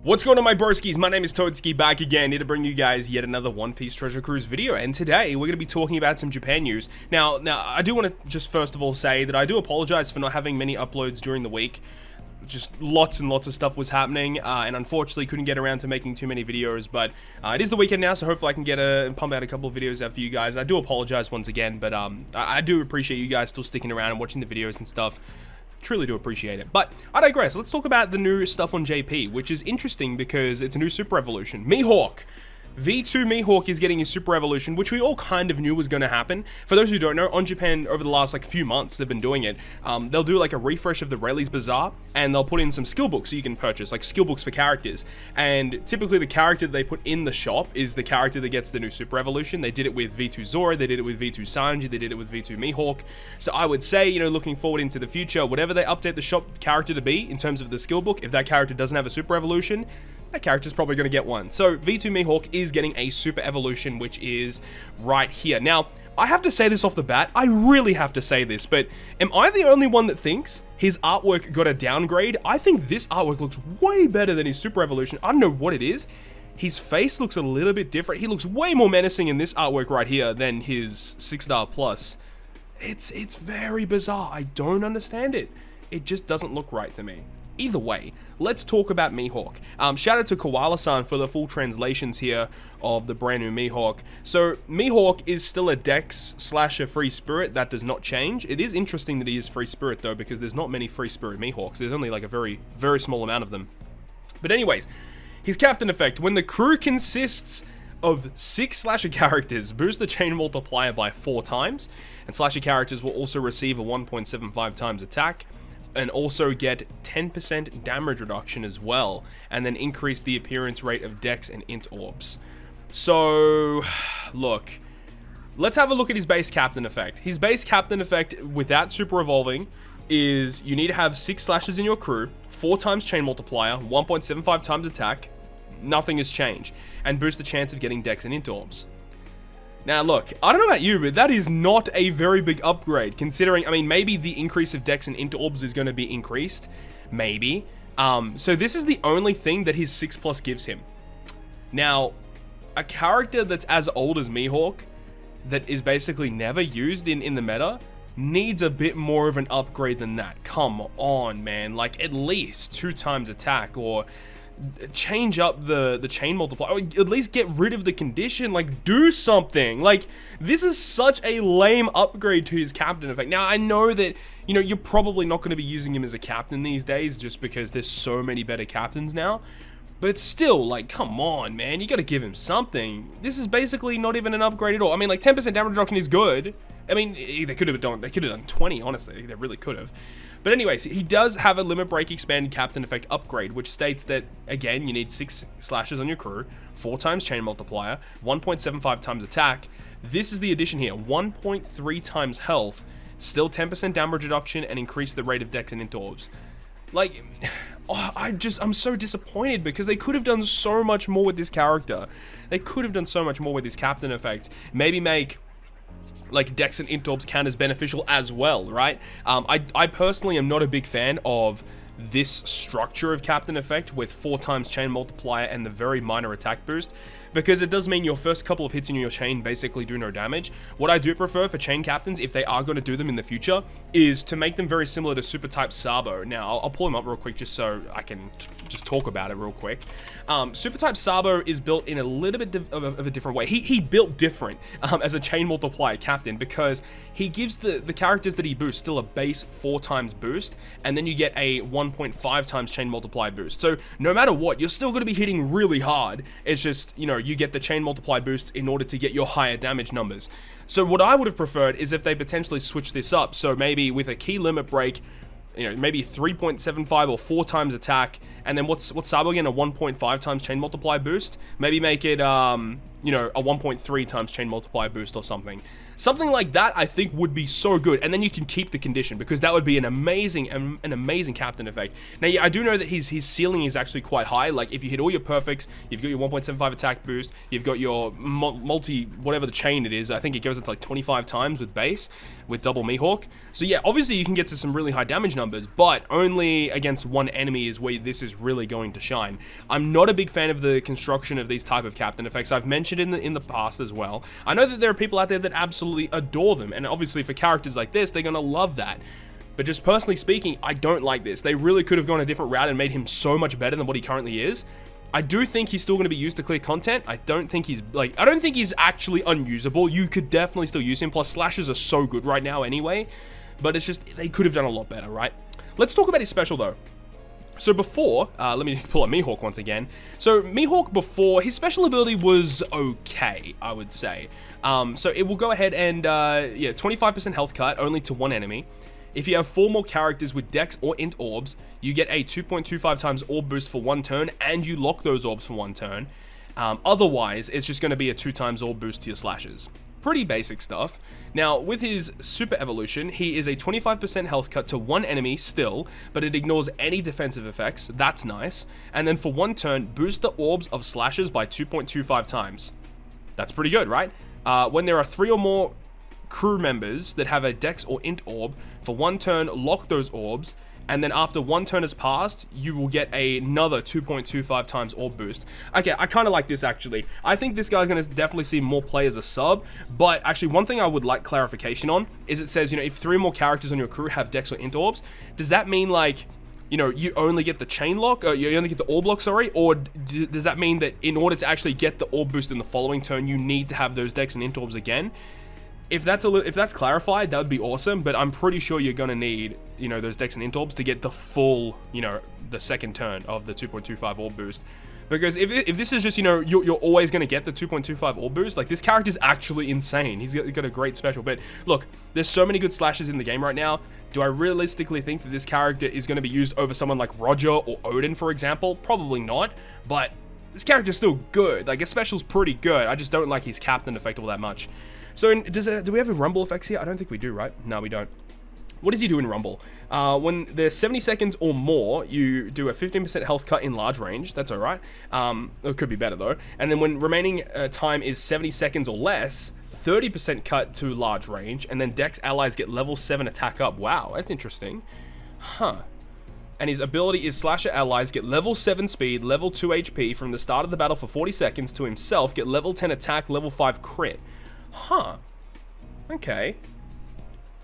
What's going on, my broskiis? My name is Toadskii, back again, here to bring you guys yet another One Piece Treasure Cruise video, and today we're going to be talking about some Japan news. Now, I do want to just first of all say that I do apologize for not having many uploads during the week. Just lots and lots of stuff was happening, and unfortunately couldn't get around to making too many videos, but it is the weekend now, so hopefully I can pump out a couple of videos out for you guys. I do apologize once again, but I do appreciate you guys still sticking around and watching the videos and stuff. Truly do appreciate it. But I digress. Let's talk about the new stuff on JP, which is interesting because it's a new super evolution. Mihawk. V2 Mihawk is getting his super evolution, which we all kind of knew was going to happen. For those who don't know, on Japan, over the last few months, they've been doing it. They'll do a refresh of the Rayleigh's Bazaar, and they'll put in some skill books so you can purchase, skill books for characters. And typically the character they put in the shop is the character that gets the new super evolution. They did it with V2 Zora, they did it with V2 Sanji, they did it with V2 Mihawk. So I would say, looking forward into the future, whatever they update the shop character to be in terms of the skill book, if that character doesn't have a super evolution, that character's probably going to get one. So V2 Mihawk is getting a super evolution, which is right here. Now, I have to say this off the bat. I really have to say this, but am I the only one that thinks his artwork got a downgrade? I think this artwork looks way better than his super evolution. I don't know what it is. His face looks a little bit different. He looks way more menacing in this artwork right here than his 6-star plus. It's very bizarre. I don't understand it. It just doesn't look right to me. Either way, let's talk about Mihawk. Shout out to Koala-san for the full translations here of the brand new Mihawk. So, Mihawk is still a Dex / a free spirit. That does not change. It is interesting that he is free spirit though, because there's not many free spirit Mihawks. There's only a very, very small amount of them. But anyways, his captain effect. When the crew consists of 6 slasher characters, boost the chain multiplier by 4 times, and slasher characters will also receive a 1.75 times attack, and also get 10% damage reduction as well, and then increase the appearance rate of Dex and Int orbs. So, look, let's have a look at his base captain effect. His base captain effect without super evolving is you need to have 6 slashes in your crew, 4 times chain multiplier, 1.75 times attack, nothing has changed, and boost the chance of getting Dex and Int orbs. Now look, I don't know about you, but that is not a very big upgrade, considering, maybe the increase of Dex and Int orbs is going to be increased. Maybe. So this is the only thing that his 6+ gives him. Now, a character that's as old as Mihawk, that is basically never used in the meta, needs a bit more of an upgrade than that. Come on, man. At least 2 times attack, or change up the chain multiplier, or at least get rid of the condition. Do something. This is such a lame upgrade to his captain effect. Now I know that you're probably not going to be using him as a captain these days, just because there's so many better captains now, but still, come on, man, you got to give him something. This is basically not even an upgrade at all. 10% damage reduction is good. They could have done 20, honestly. They really could have. But anyways, he does have a limit break expanded captain effect upgrade, which states that, again, you need 6 slashes on your crew, 4 times chain multiplier, 1.75 times attack. This is the addition here, 1.3 times health, still 10% damage reduction, and increase the rate of Dex and Int orbs. I'm so disappointed, because they could have done so much more with this character. They could have done so much more with his captain effect. Maybe make Dex and Int orbs count as beneficial as well, right? I personally am not a big fan of this structure of captain effect with 4 times chain multiplier and the very minor attack boost, because it does mean your first couple of hits in your chain basically do no damage. What I do prefer for chain captains, if they are going to do them in the future, is to make them very similar to super type Sabo. Now, I'll pull him up real quick just so I can just talk about it real quick. Super type Sabo is built in a little bit of a different way. He built different as a chain multiplier captain, because he gives the characters that he boosts still a base 4 times boost, and then you get a 1.5 times chain multiplier boost. So no matter what, you're still going to be hitting really hard. It's just, you get the chain multiply boost in order to get your higher damage numbers. So what I would have preferred is if they potentially switch this up. So maybe with a key limit break, maybe 3.75 or 4 times attack, and then what's Sabo again, a 1.5 times chain multiply boost? Maybe make it, a 1.3 times chain multiply boost or something. Something like that, I think, would be so good. And then you can keep the condition, because that would be an amazing captain effect. Now, yeah, I do know that his ceiling is actually quite high. Like, if you hit all your perfects, you've got your 1.75 attack boost, you've got your whatever the chain it is. I think it goes into like 25 times with base, with double Mihawk. So yeah, obviously you can get to some really high damage numbers, but only against one enemy is where this is really going to shine. I'm not a big fan of the construction of these type of captain effects. I've mentioned in the past as well. I know that there are people out there that absolutely adore them, and obviously for characters like this, they're gonna love that. But just personally speaking, I don't like this. They really could have gone a different route and made him so much better than what he currently is. I do think he's still going to be used to clear content. I don't think he's actually unusable. You could definitely still use him. Plus, slashes are so good right now anyway. But it's just, they could have done a lot better, right? Let's talk about his special, though. So before, let me pull up Mihawk once again. So Mihawk before, his special ability was okay, I would say. So it will go ahead and, yeah, 25% health cut, only to one enemy. If you have 4 more characters with Dex or Int orbs, you get a 2.25 times orb boost for 1 turn, and you lock those orbs for 1 turn. Otherwise, it's just going to be a 2 times orb boost to your slashes. Pretty basic stuff. Now, with his super evolution, he is a 25% health cut to 1 enemy still, but it ignores any defensive effects. That's nice. And then for 1 turn, boost the orbs of slashes by 2.25 times. That's pretty good, right? When there are 3 or more crew members that have a Dex or Int orb, for 1 turn, lock those orbs, and then after 1 turn has passed, you will get another 2.25 times orb boost. Okay, I kind of like this, actually. I think this guy's going to definitely see more play as a sub, but actually one thing I would like clarification on is it says, you know, if 3 more characters on your crew have Dex or Int orbs, does that mean, like, you know, you only get the chain lock, you only get the orb lock, sorry, or does that mean that in order to actually get the orb boost in the following turn, you need to have those Dex and Int orbs again? If that's clarified, that would be awesome, but I'm pretty sure you're going to need, you know, those Dex and Int orbs to get the full, you know, the second turn of the 2.25 orb boost. Because if this is just, you know, you're always going to get the 2.25 orb boost, like, this character's actually insane. He's got a great special. But look, there's so many good slashes in the game right now. Do I realistically think that this character is going to be used over someone like Roger or Odin, for example? Probably not, but this character's still good. Like, his special's pretty good. I just don't like his captain effect all that much. So, do we have a Rumble effects here? I don't think we do, right? No, we don't. What does he do in Rumble? When there's 70 seconds or more, you do a 15% health cut in large range. That's alright. It could be better, though. And then when remaining time is 70 seconds or less, 30% cut to large range. And then Dex allies get level 7 attack up. Wow, that's interesting. Huh. And his ability is Slasher allies get level 7 speed, level 2 HP from the start of the battle for 40 seconds to himself, get level 10 attack, level 5 crit. Huh. Okay.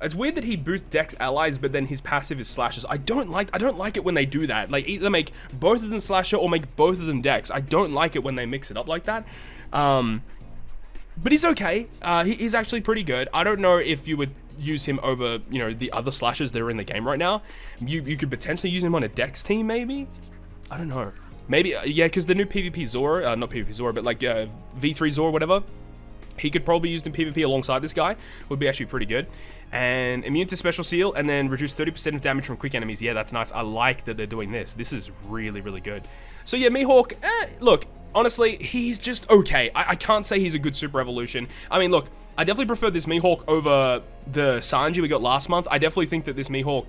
It's weird that he boosts Dex allies, but then his passive is slashes. I don't like it when they do that. Like, either make both of them slasher or make both of them Dex. I don't like it when they mix it up like that. But he's okay. He's actually pretty good. I don't know if you would use him over, you know, the other slashers that are in the game right now. You could potentially use him on a Dex team, maybe? I don't know. Maybe, yeah, because the new PvP Zora, not PvP Zora, but like V3 Zora, whatever. He could probably be used in PvP alongside this guy. Would be actually pretty good. And immune to special seal, and then reduce 30% of damage from quick enemies. Yeah, that's nice. I like that they're doing this. This is really, really good. So yeah, Mihawk, look, honestly, he's just okay. I can't say he's a good super evolution. I mean, look, I definitely prefer this Mihawk over the Sanji we got last month. I definitely think that this Mihawk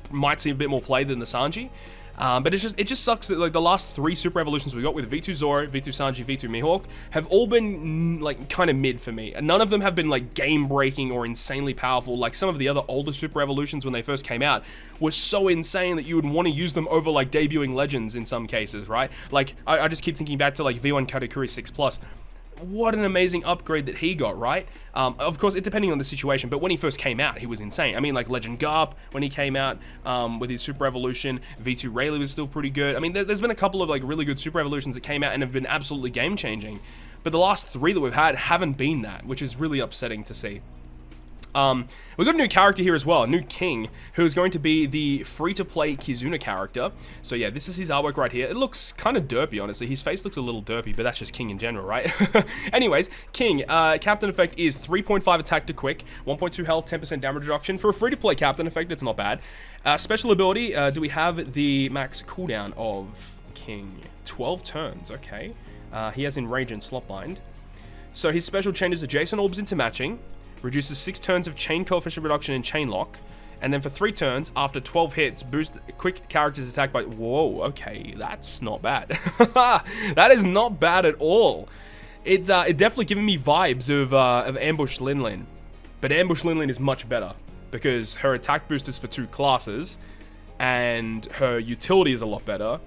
might see a bit more play than the Sanji. But it just sucks that, like, the last 3 super evolutions we got with V2 Zoro, V2 Sanji, V2 Mihawk have all been, like, kind of mid for me. And none of them have been, like, game-breaking or insanely powerful. Like, some of the other older super evolutions when they first came out were so insane that you would want to use them over, like, debuting legends in some cases, right? Like, I just keep thinking back to, like, V1 Katakuri 6+. What an amazing upgrade that he got, right? Of course, it's depending on the situation, but when he first came out, he was insane. I mean, like, Legend Garp, when he came out with his Super Evolution, V2 Rayleigh was still pretty good. I mean, there's been a couple of, like, really good Super Evolutions that came out and have been absolutely game-changing, but the last 3 that we've had haven't been that, which is really upsetting to see. We've got a new character here as well, a new king, who is going to be the free-to-play Kizuna character. So yeah, this is his artwork right here. It looks kind of derpy, honestly. His face looks a little derpy, but that's just King in general, right? Anyways, King, captain effect is 3.5 attack to quick, 1.2 health, 10% damage reduction. For a free-to-play captain effect, it's not bad. Special ability, do we have the max cooldown of King? 12 turns, okay. He has Enrage and Slotbind. So his special changes adjacent orbs into matching. reduces 6 turns of chain coefficient reduction and chain lock. And then for 3 turns, after 12 hits, boost quick character's attack by... Whoa, okay, that's not bad. That is not bad at all. It definitely giving me vibes of Ambush Linlin. But Ambush Linlin is much better, because her attack boost is for 2 classes, and her utility is a lot better.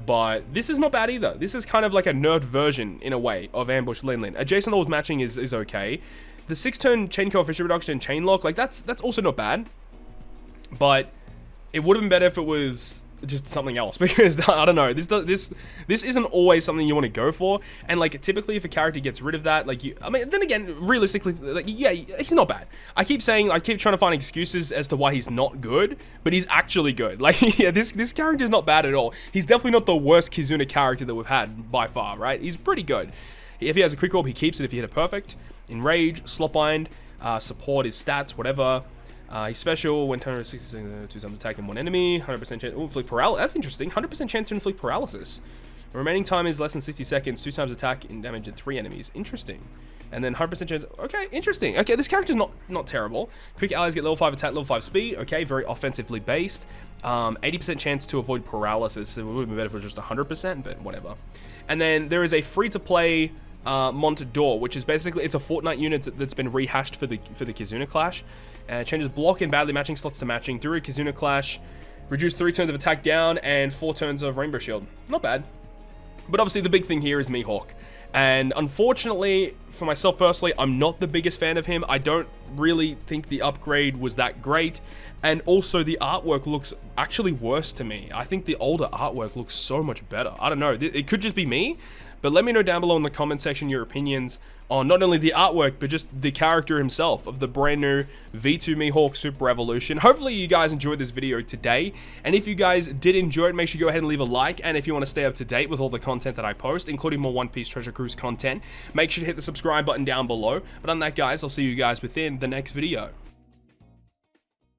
But this is not bad either. This is kind of like a nerfed version, in a way, of Ambush Linlin. Adjacent Lord matching is okay. The 6-turn chain coefficient reduction and chain lock, like, that's also not bad. But it would have been better if it was just something else, because I don't know, this isn't always something you want to go for. And like, typically if a character gets rid of that, like, I mean, then again, realistically, like, yeah, he's not bad. I keep trying to find excuses as to why he's not good, but he's actually good. Like, yeah, this character is not bad at all. He's definitely not the worst Kizuna character that we've had by far, right? He's pretty good. If he has a quick orb, he keeps it if he hit it perfect. Enrage, slot bind, support his stats, whatever. He's special when 260 2 times attack in one enemy, 100% chance to inflict paralysis. That's interesting. 100% chance to inflict paralysis. The remaining time is less than 60 seconds, 2 times attack and damage in 3 enemies. Interesting. And then 100% chance. Okay, interesting. Okay, this character's not terrible. Quick allies get level 5 attack, level 5 speed. Okay, very offensively based. 80% chance to avoid paralysis. So it would have been better if it was just 100%, but whatever. And then there is a free-to-play Montador, which is basically, it's a Fortnite unit that's been rehashed for the Kizuna Clash. Changes block and badly matching slots to matching through a Kizuna Clash. Reduce 3 turns of attack down and 4 turns of Rainbow Shield. Not bad. But obviously the big thing here is Mihawk. And unfortunately, for myself personally, I'm not the biggest fan of him. I don't really think the upgrade was that great. And also the artwork looks actually worse to me. I think the older artwork looks so much better. I don't know. It could just be me. But let me know down below in the comment section your opinions on not only the artwork, but just the character himself of the brand new V2 Mihawk Super Evolution. Hopefully you guys enjoyed this video today. And if you guys did enjoy it, make sure you go ahead and leave a like. And if you want to stay up to date with all the content that I post, including more One Piece Treasure Cruise content, make sure to hit the subscribe button down below. But on that, guys, I'll see you guys within the next video.